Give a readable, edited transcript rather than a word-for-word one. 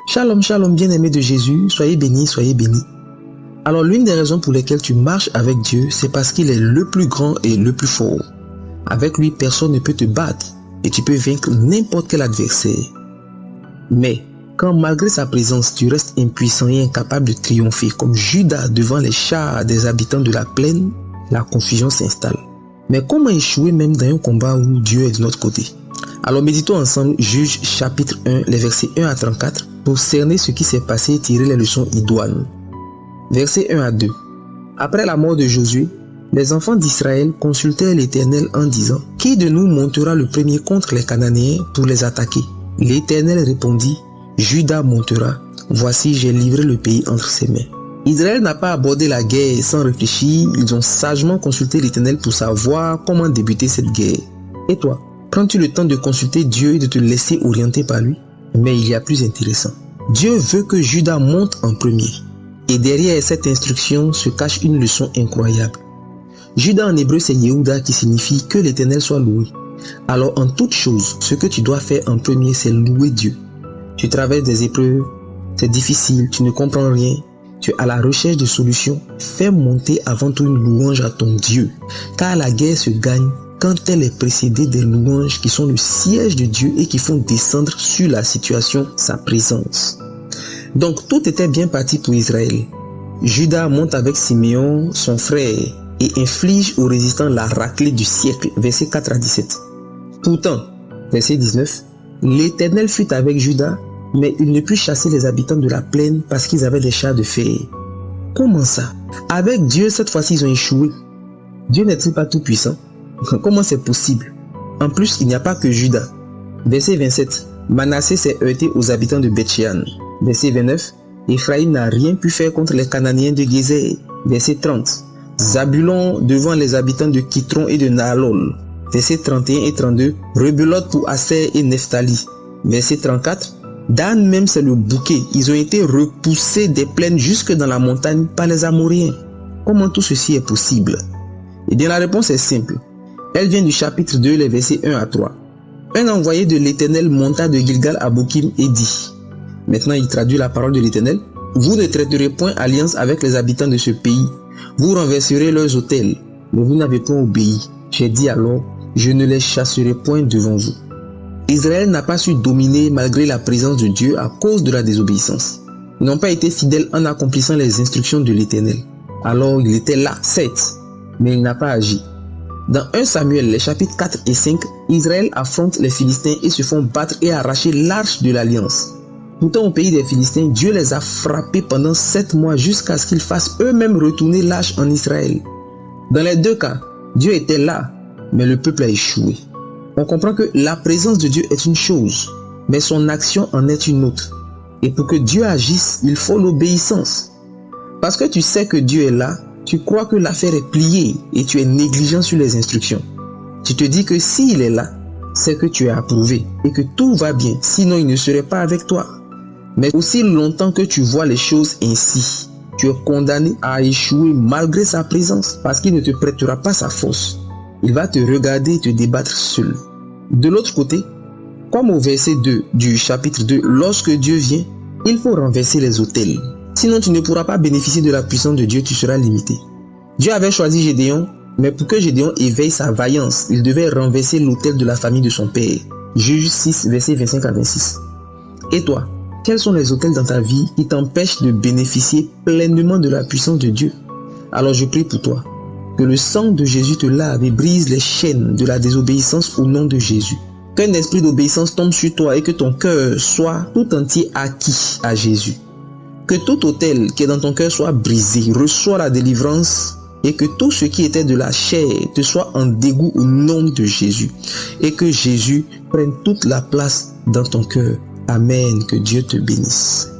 Shalom, shalom, bien-aimé de Jésus, soyez bénis, soyez bénis. Alors l'une des raisons pour lesquelles tu marches avec Dieu, c'est parce qu'il est le plus grand et le plus fort. Avec lui, personne ne peut te battre et tu peux vaincre n'importe quel adversaire. Mais quand malgré sa présence, tu restes impuissant et incapable de triompher comme Judas devant les chars des habitants de la plaine, la confusion s'installe. Mais comment échouer même dans un combat où Dieu est de notre côté? Alors méditons ensemble Juges chapitre 1, les versets 1 à 34 pour cerner ce qui s'est passé et tirer les leçons idoines. Versets 1 à 2. Après la mort de Josué, les enfants d'Israël consultèrent l'Éternel en disant: Qui de nous montera le premier contre les Cananéens pour les attaquer? L'Éternel répondit: Judas montera, voici j'ai livré le pays entre ses mains. Israël n'a pas abordé la guerre sans réfléchir, ils ont sagement consulté l'Éternel pour savoir comment débuter cette guerre. Et toi, prends-tu le temps de consulter Dieu et de te laisser orienter par lui? Mais il y a plus intéressant. Dieu veut que Judas monte en premier. Et derrière cette instruction se cache une leçon incroyable. Judas en hébreu c'est Yehuda qui signifie que l'Éternel soit loué. Alors en toute chose, ce que tu dois faire en premier c'est louer Dieu. Tu traverses des épreuves, c'est difficile, tu ne comprends rien, tu es à la recherche de solutions, fais monter avant tout une louange à ton Dieu. Car la guerre se gagne quand elle est précédée des louanges qui sont le siège de Dieu et qui font descendre sur la situation sa présence. Donc tout était bien parti pour Israël. Judas monte avec Siméon, son frère, et inflige aux résistants la raclée du siècle, versets 4 à 17. Pourtant, verset 19, l'Éternel fut avec Judas, mais il ne put chasser les habitants de la plaine parce qu'ils avaient des chars de fer. Comment ça? Avec Dieu, cette fois-ci, ils ont échoué. Dieu n'est-il pas tout puissant? Comment c'est possible? En plus, il n'y a pas que Judas. Verset 27. Manassé s'est heurté aux habitants de Beth-Shean. Verset 29. Ephraïm n'a rien pu faire contre les Cananéens de Gézer. Verset 30. Zabulon devant les habitants de Kitron et de Naalol. Verset 31 et 32. Rebelote pour Aser et Nephtali. Verset 34. Dan même c'est le bouquet. Ils ont été repoussés des plaines jusque dans la montagne par les Amoréens. Comment tout ceci est possible? Eh bien la réponse est simple. Elle vient du chapitre 2, les versets 1 à 3. Un envoyé de l'Éternel monta de Gilgal à Bokim et dit, maintenant il traduit la parole de l'Éternel, vous ne traiterez point alliance avec les habitants de ce pays, vous renverserez leurs autels, mais vous n'avez point obéi. J'ai dit alors, je ne les chasserai point devant vous. Israël n'a pas su dominer malgré la présence de Dieu à cause de la désobéissance. Ils n'ont pas été fidèles en accomplissant les instructions de l'Éternel. Alors il était là, certes, mais il n'a pas agi. Dans 1 Samuel, les chapitres 4 et 5, Israël affronte les Philistins et se font battre et arracher l'arche de l'alliance. Pourtant au pays des Philistins, Dieu les a frappés pendant 7 mois jusqu'à ce qu'ils fassent eux-mêmes retourner l'arche en Israël. Dans les deux cas, Dieu était là, mais le peuple a échoué. On comprend que la présence de Dieu est une chose, mais son action en est une autre. Et pour que Dieu agisse, il faut l'obéissance. Parce que tu sais que Dieu est là, tu crois que l'affaire est pliée et tu es négligent sur les instructions. Tu te dis que s'il est là, c'est que tu es approuvé et que tout va bien, sinon il ne serait pas avec toi. Mais aussi longtemps que tu vois les choses ainsi, tu es condamné à échouer malgré sa présence parce qu'il ne te prêtera pas sa force. Il va te regarder et te débattre seul. De l'autre côté, comme au verset 2 du chapitre 2, lorsque Dieu vient, il faut renverser les autels. Sinon tu ne pourras pas bénéficier de la puissance de Dieu, tu seras limité. Dieu avait choisi Gédéon, mais pour que Gédéon éveille sa vaillance, il devait renverser l'autel de la famille de son père. Juges 6, versets 25 à 26. Et toi, quels sont les autels dans ta vie qui t'empêchent de bénéficier pleinement de la puissance de Dieu? Alors je prie pour toi, que le sang de Jésus te lave et brise les chaînes de la désobéissance au nom de Jésus. Qu'un esprit d'obéissance tombe sur toi et que ton cœur soit tout entier acquis à Jésus. Que tout autel qui est dans ton cœur soit brisé, reçois la délivrance et que tout ce qui était de la chair te soit en dégoût au nom de Jésus. Et que Jésus prenne toute la place dans ton cœur. Amen. Que Dieu te bénisse.